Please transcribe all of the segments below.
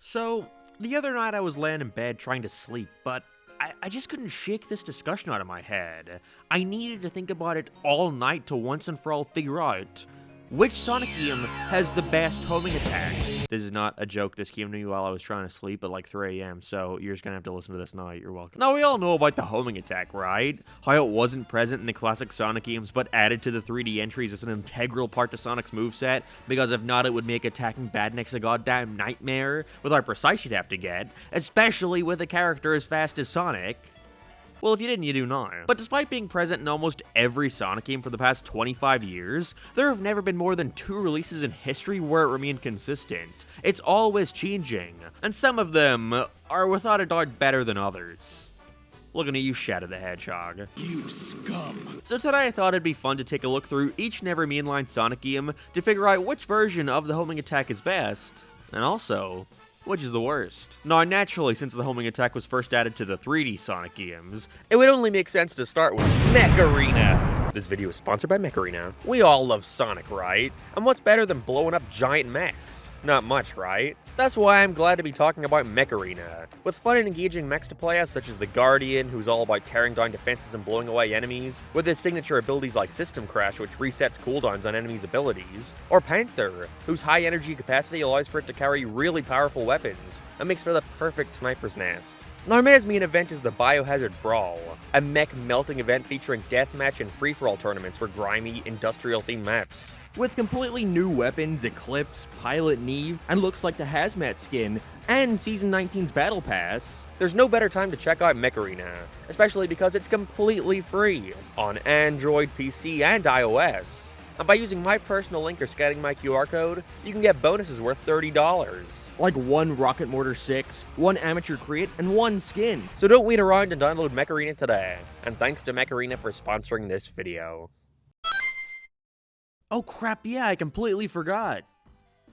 So, the other night I was laying in bed trying to sleep, but I just couldn't shake this discussion out of my head. I needed to think about it all night to once and for all figure out which Sonic game has the best homing attack. This is not a joke, this came to me while I was trying to sleep at like 3 a.m, so you're just gonna have to listen to this now, you're welcome. Now, we all know about the homing attack, right? How it wasn't present in the classic Sonic games, but added to the 3D entries as an integral part to Sonic's moveset, because if not, it would make attacking Badniks a goddamn nightmare with how precise you'd have to get, especially with a character as fast as Sonic. Well, if you didn't, you do now. But despite being present in almost every Sonic game for the past 25 years, there have never been more than 2 releases in history where it remained consistent. It's always changing, and some of them are without a doubt better than others. Looking at you, Sonic the Hedgehog. You scum. So today I thought it'd be fun to take a look through each and every mainline Sonic game to figure out which version of the homing attack is best, and also which is the worst. Now, naturally, since the homing attack was first added to the 3D Sonic games, it would only make sense to start with Mech Arena. This video is sponsored by Mech Arena. We all love Sonic, right? And what's better than blowing up giant mechs? Not much, right? That's why I'm glad to be talking about Mech Arena. With fun and engaging mechs to play as, such as the Guardian, who's all about tearing down defenses and blowing away enemies, with his signature abilities like System Crash, which resets cooldowns on enemies' abilities, or Panther, whose high energy capacity allows for it to carry really powerful weapons, and makes for the perfect sniper's nest. Now, May's main event is the Biohazard Brawl, a mech melting event featuring deathmatch and free-for-all tournaments for grimy, industrial-themed maps. With completely new weapons, Eclipse, Pilot Neve, and looks like the Hazmat skin, and Season 19's Battle Pass, there's no better time to check out Mech Arena, especially because it's completely free on Android, PC, and iOS. And by using my personal link or scanning my QR code, you can get bonuses worth $30. Like 1 Rocket Mortar 6, 1 Amateur Crate, and 1 skin. So don't wait around and download Mech Arena today. And thanks to Mech Arena for sponsoring this video. Oh crap, yeah, I completely forgot.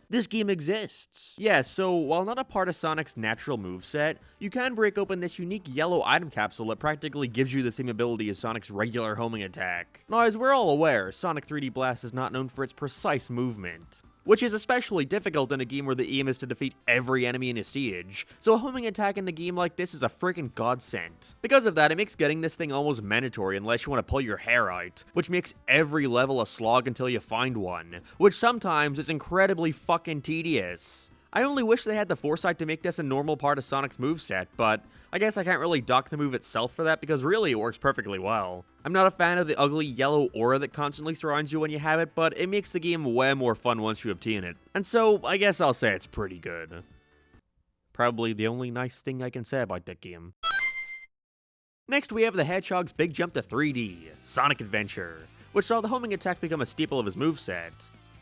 This game exists. Yeah, so while not a part of Sonic's natural moveset, you can break open this unique yellow item capsule that practically gives you the same ability as Sonic's regular homing attack. Now, as we're all aware, Sonic 3D Blast is not known for its precise movement, which is especially difficult in a game where the aim is to defeat every enemy in a stage, so a homing attack in a game like this is a freaking godsend. Because of that, it makes getting this thing almost mandatory unless you want to pull your hair out, which makes every level a slog until you find one, which sometimes is incredibly fucking tedious. I only wish they had the foresight to make this a normal part of Sonic's moveset, but I guess I can't really dock the move itself for that because really it works perfectly well. I'm not a fan of the ugly yellow aura that constantly surrounds you when you have it, but it makes the game way more fun once you obtain it. And so, I guess I'll say it's pretty good. Probably the only nice thing I can say about that game. Next, we have the Hedgehog's big jump to 3D, Sonic Adventure, which saw the homing attack become a staple of his moveset.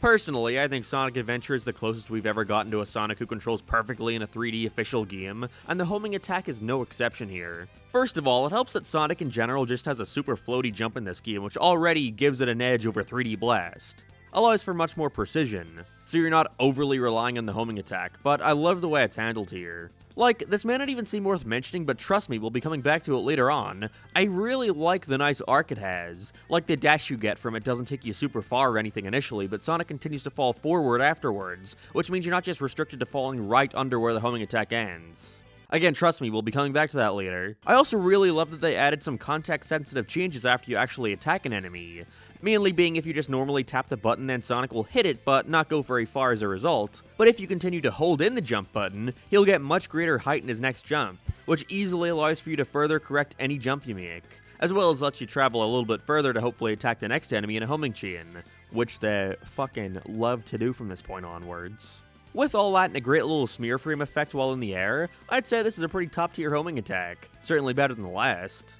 Personally, I think Sonic Adventure is the closest we've ever gotten to a Sonic who controls perfectly in a 3D official game, and the homing attack is no exception here. First of all, it helps that Sonic in general just has a super floaty jump in this game, which already gives it an edge over 3D Blast. Allows for much more precision, so you're not overly relying on the homing attack, but I love the way it's handled here. Like, this may not even seem worth mentioning, but trust me, we'll be coming back to it later on. I really like the nice arc it has. Like, the dash you get from it doesn't take you super far or anything initially, but Sonic continues to fall forward afterwards, which means you're not just restricted to falling right under where the homing attack ends. Again, trust me, we'll be coming back to that later. I also really love that they added some context-sensitive changes after you actually attack an enemy. Mainly being if you just normally tap the button, then Sonic will hit it, but not go very far as a result. But if you continue to hold in the jump button, he'll get much greater height in his next jump, which easily allows for you to further correct any jump you make, as well as lets you travel a little bit further to hopefully attack the next enemy in a homing chain, which they fucking love to do from this point onwards. With all that and a great little smear frame effect while in the air, I'd say this is a pretty top tier homing attack, certainly better than the last.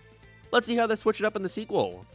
Let's see how they switch it up in the sequel.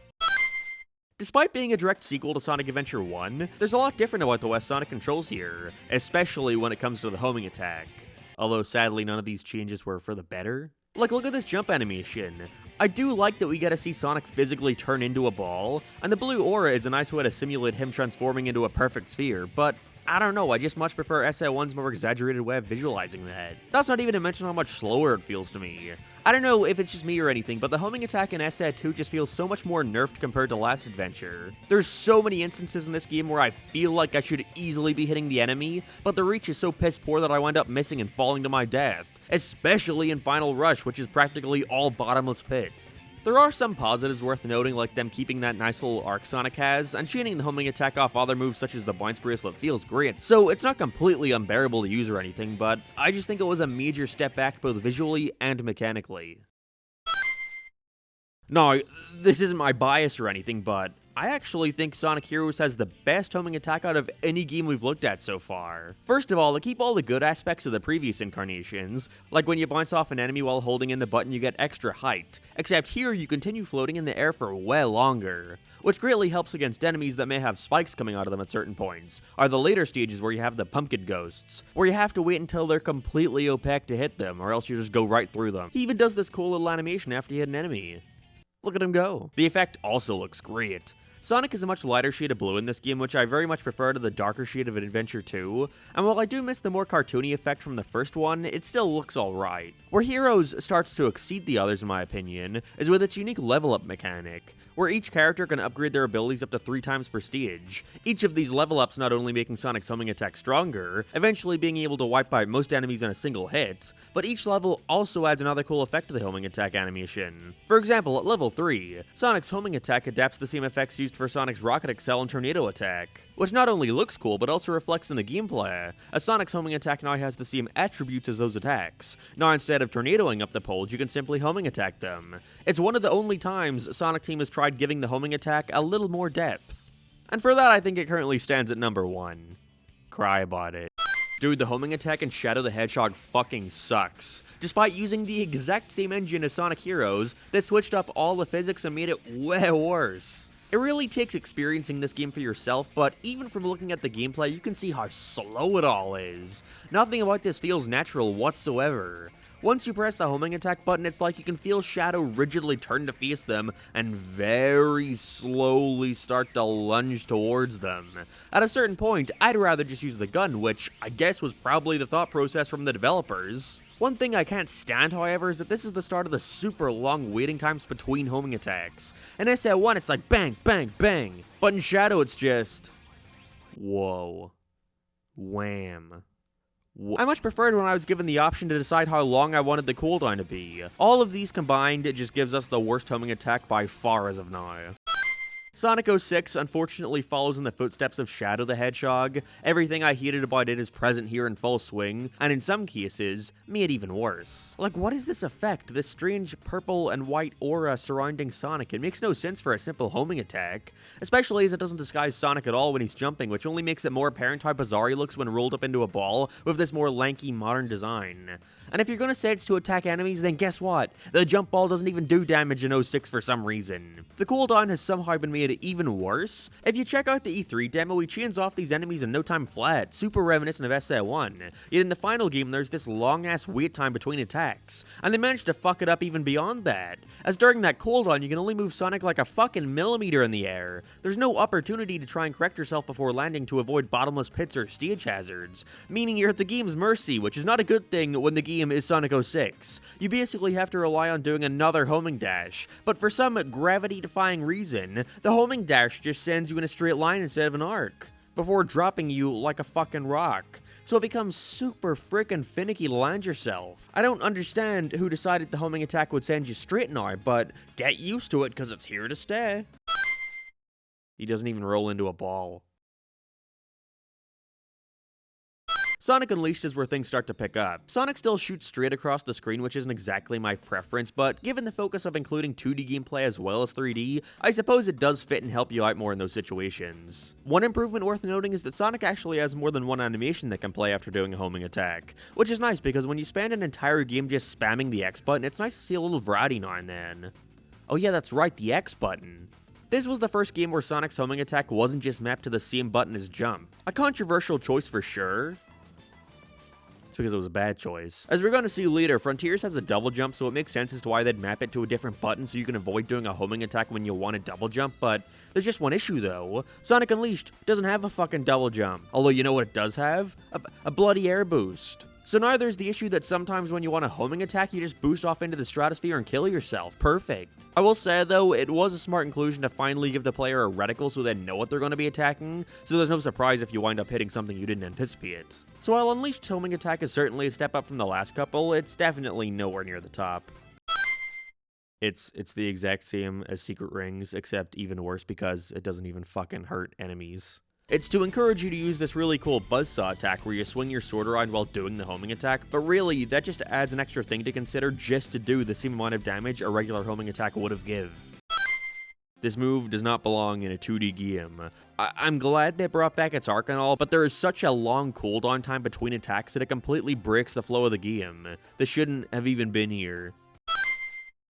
Despite being a direct sequel to Sonic Adventure 1, there's a lot different about the way Sonic controls here, especially when it comes to the homing attack. Although sadly none of these changes were for the better. Like, look at this jump animation. I do like that we get to see Sonic physically turn into a ball, and the blue aura is a nice way to simulate him transforming into a perfect sphere, but I don't know, I just much prefer SL1's more exaggerated way of visualizing that. That's not even to mention how much slower it feels to me. I don't know if it's just me or anything, but the homing attack in SL2 just feels so much more nerfed compared to last adventure. There's so many instances in this game where I feel like I should easily be hitting the enemy, but the reach is so piss poor that I wind up missing and falling to my death. Especially in Final Rush, which is practically all bottomless pit. There are some positives worth noting, like them keeping that nice little arc Sonic has, and chaining the homing attack off other moves such as the Bounce Bracelet feels great, so it's not completely unbearable to use or anything, but I just think it was a major step back both visually and mechanically. No, this isn't my bias or anything, but I actually think Sonic Heroes has the best homing attack out of any game we've looked at so far. First of all, they keep all the good aspects of the previous incarnations, like when you bounce off an enemy while holding in the button you get extra height, except here you continue floating in the air for way longer, which greatly helps against enemies that may have spikes coming out of them at certain points, are the later stages where you have the pumpkin ghosts, where you have to wait until they're completely opaque to hit them, or else you just go right through them. He even does this cool little animation after you hit an enemy. Look at him go. The effect also looks great. Sonic is a much lighter shade of blue in this game, which I very much prefer to the darker shade of Adventure 2, and while I do miss the more cartoony effect from the first one, it still looks alright. Where Heroes starts to exceed the others in my opinion, is with its unique level up mechanic, where each character can upgrade their abilities up to 3 times per stage, each of these level ups not only making Sonic's homing attack stronger, eventually being able to wipe out most enemies in a single hit, but each level also adds another cool effect to the homing attack animation. For example, at level 3, Sonic's homing attack adapts the same effects used for Sonic's Rocket Excel and Tornado attack, which not only looks cool but also reflects in the gameplay, as Sonic's homing attack now has the same attributes as those attacks. Now instead of tornadoing up the poles, you can simply homing attack them. It's one of the only times Sonic Team has tried giving the homing attack a little more depth. And for that I think it currently stands at number 1. Cry about it. Dude, the homing attack in Shadow the Hedgehog fucking sucks. Despite using the exact same engine as Sonic Heroes, they switched up all the physics and made it way worse. It really takes experiencing this game for yourself, but even from looking at the gameplay, you can see how slow it all is. Nothing about this feels natural whatsoever. Once you press the homing attack button, it's like you can feel Shadow rigidly turn to face them and very slowly start to lunge towards them. At a certain point, I'd rather just use the gun, which I guess was probably the thought process from the developers. One thing I can't stand, however, is that this is the start of the super long waiting times between homing attacks. In SL1, it's like bang, bang, bang. But in Shadow, it's just whoa. Wham. I much preferred when I was given the option to decide how long I wanted the cooldown to be. All of these combined, it just gives us the worst homing attack by far as of now. Sonic 06 unfortunately follows in the footsteps of Shadow the Hedgehog. Everything I hated about it is present here in full swing, and in some cases, made it even worse. Like, what is this effect? This strange purple and white aura surrounding Sonic? It makes no sense for a simple homing attack, especially as it doesn't disguise Sonic at all when he's jumping, which only makes it more apparent how bizarre he looks when rolled up into a ball with this more lanky modern design. And if you're gonna say it's to attack enemies, then guess what? The jump ball doesn't even do damage in 06 for some reason. The cooldown has somehow been made even worse. If you check out the E3 demo, he chains off these enemies in no time flat, super reminiscent of SL1. Yet in the final game, there's this long-ass wait time between attacks, and they managed to fuck it up even beyond that, as during that cooldown, you can only move Sonic like a fucking millimeter in the air. There's no opportunity to try and correct yourself before landing to avoid bottomless pits or stage hazards, meaning you're at the game's mercy, which is not a good thing when the game is Sonic 06. You basically have to rely on doing another homing dash, but for some gravity-defying reason, the homing dash just sends you in a straight line instead of an arc, before dropping you like a fucking rock. So it becomes super frickin' finicky to land yourself. I don't understand who decided the homing attack would send you straight now, but get used to it because it's here to stay. He doesn't even roll into a ball. Sonic Unleashed is where things start to pick up. Sonic still shoots straight across the screen, which isn't exactly my preference, but given the focus of including 2D gameplay as well as 3D, I suppose it does fit and help you out more in those situations. One improvement worth noting is that Sonic actually has more than one animation that can play after doing a homing attack, which is nice because when you spend an entire game just spamming the X button, it's nice to see a little variety now and then. Oh yeah, that's right, the X button. This was the first game where Sonic's homing attack wasn't just mapped to the same button as jump. A controversial choice for sure. It's because it was a bad choice. As we're going to see later, Frontiers has a double jump, so it makes sense as to why they'd map it to a different button so you can avoid doing a homing attack when you want to double jump, but There's just one issue though. Sonic Unleashed doesn't have a fucking double jump. Although you know what it does have? A bloody air boost. So now there's the issue that sometimes when you want a homing attack, you just boost off into the stratosphere and kill yourself. Perfect. I will say though, it was a smart inclusion to finally give the player a reticle so they know what they're going to be attacking, so there's no surprise if you wind up hitting something you didn't anticipate. So while Unleashed homing attack is certainly a step up from the last couple, it's definitely nowhere near the top. It's the exact same as Secret Rings, except even worse because it doesn't even fucking hurt enemies. It's to encourage you to use this really cool buzzsaw attack where you swing your sword around while doing the homing attack, but really, that just adds an extra thing to consider just to do the same amount of damage a regular homing attack would have give. This move does not belong in a 2D game. I'm glad they brought back its arc and all, but there is such a long cooldown time between attacks that it completely breaks the flow of the game. This shouldn't have even been here.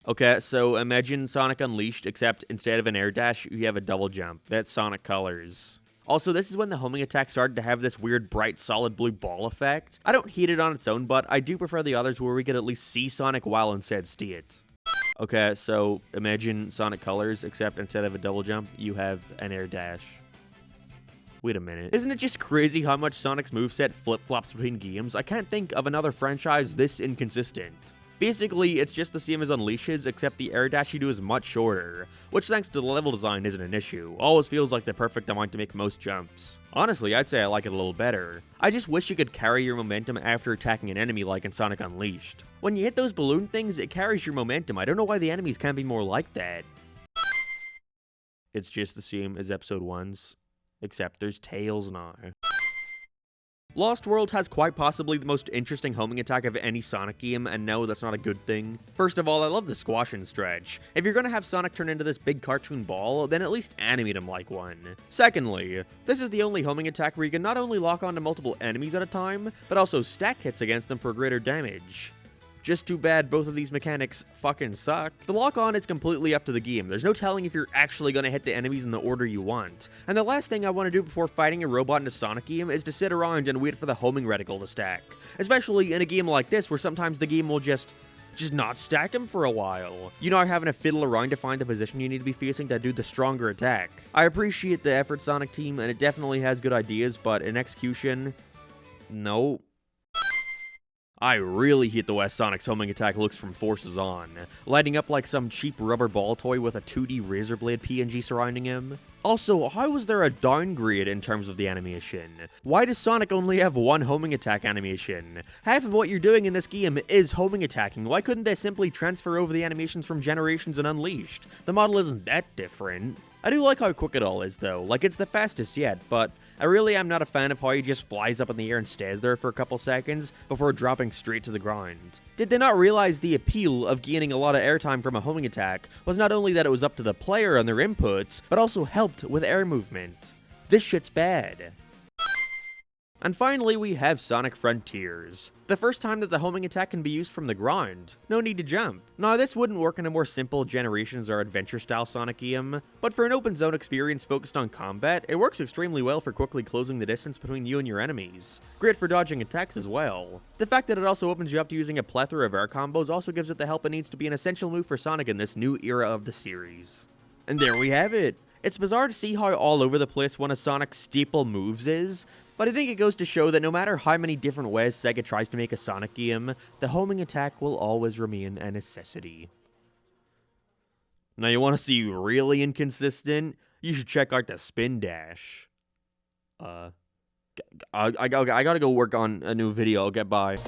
Okay, so imagine Sonic Unleashed, except instead of an air dash, you have a double jump. That's Sonic Colors. Also, this is when the homing attack started to have this weird bright solid blue ball effect. I don't hate it on its own, but I do prefer the others where we could at least see Sonic while instead see it. Okay, so imagine Sonic Colors, except instead of a double jump, you have an air dash. Wait a minute. Isn't it just crazy how much Sonic's moveset flip-flops between games? I can't think of another franchise this inconsistent. Basically, it's just the same as Unleash's, except the air dash you do is much shorter, which thanks to the level design isn't an issue. Always feels like the perfect amount to make most jumps. Honestly, I'd say I like it a little better. I just wish you could carry your momentum after attacking an enemy like in Sonic Unleashed. When you hit those balloon things, it carries your momentum. I don't know why the enemies can't be more like that. It's just the same as Episode 1's, except there's tails now. Lost World has quite possibly the most interesting homing attack of any Sonic game, and no, that's not a good thing. First of all, I love the squash and stretch. If you're gonna have Sonic turn into this big cartoon ball, then at least animate him like one. Secondly, this is the only homing attack where you can not only lock onto multiple enemies at a time, but also stack hits against them for greater damage. Just too bad both of these mechanics fucking suck. The lock-on is completely up to the game. There's no telling if you're actually gonna hit the enemies in the order you want. And the last thing I want to do before fighting a robot in a Sonic game is to sit around and wait for the homing reticle to stack. Especially in a game like this where sometimes the game will just not stack him for a while. You know, having to fiddle around to find the position you need to be facing to do the stronger attack. I appreciate the effort, Sonic team, and it definitely has good ideas, but in execution, no. I really hate the way Sonic's homing attack looks from Forces On, lighting up like some cheap rubber ball toy with a 2D Razor Blade PNG surrounding him. Also, how was there a downgrade in terms of the animation? Why does Sonic only have one homing attack animation? Half of what you're doing in this game is homing attacking. Why couldn't they simply transfer over the animations from Generations and Unleashed? The model isn't that different. I do like how quick it all is though, like it's the fastest yet, but I really am not a fan of how he just flies up in the air and stays there for a couple seconds before dropping straight to the ground. Did they not realize the appeal of gaining a lot of airtime from a homing attack was not only that it was up to the player and their inputs, but also helped with air movement? This shit's bad. And finally, we have Sonic Frontiers. The first time that the homing attack can be used from the ground. No need to jump. Now, this wouldn't work in a more simple Generations or adventure-style Sonic game, but for an open-zone experience focused on combat, it works extremely well for quickly closing the distance between you and your enemies. Great for dodging attacks as well. The fact that it also opens you up to using a plethora of air combos also gives it the help it needs to be an essential move for Sonic in this new era of the series. And there we have it. It's bizarre to see how all over the place one of Sonic's staple moves is, but I think it goes to show that no matter how many different ways Sega tries to make a Sonic game, the homing attack will always remain a necessity. Now you want to see really inconsistent? You should check out the spin dash. I gotta go work on a new video. I'll get by.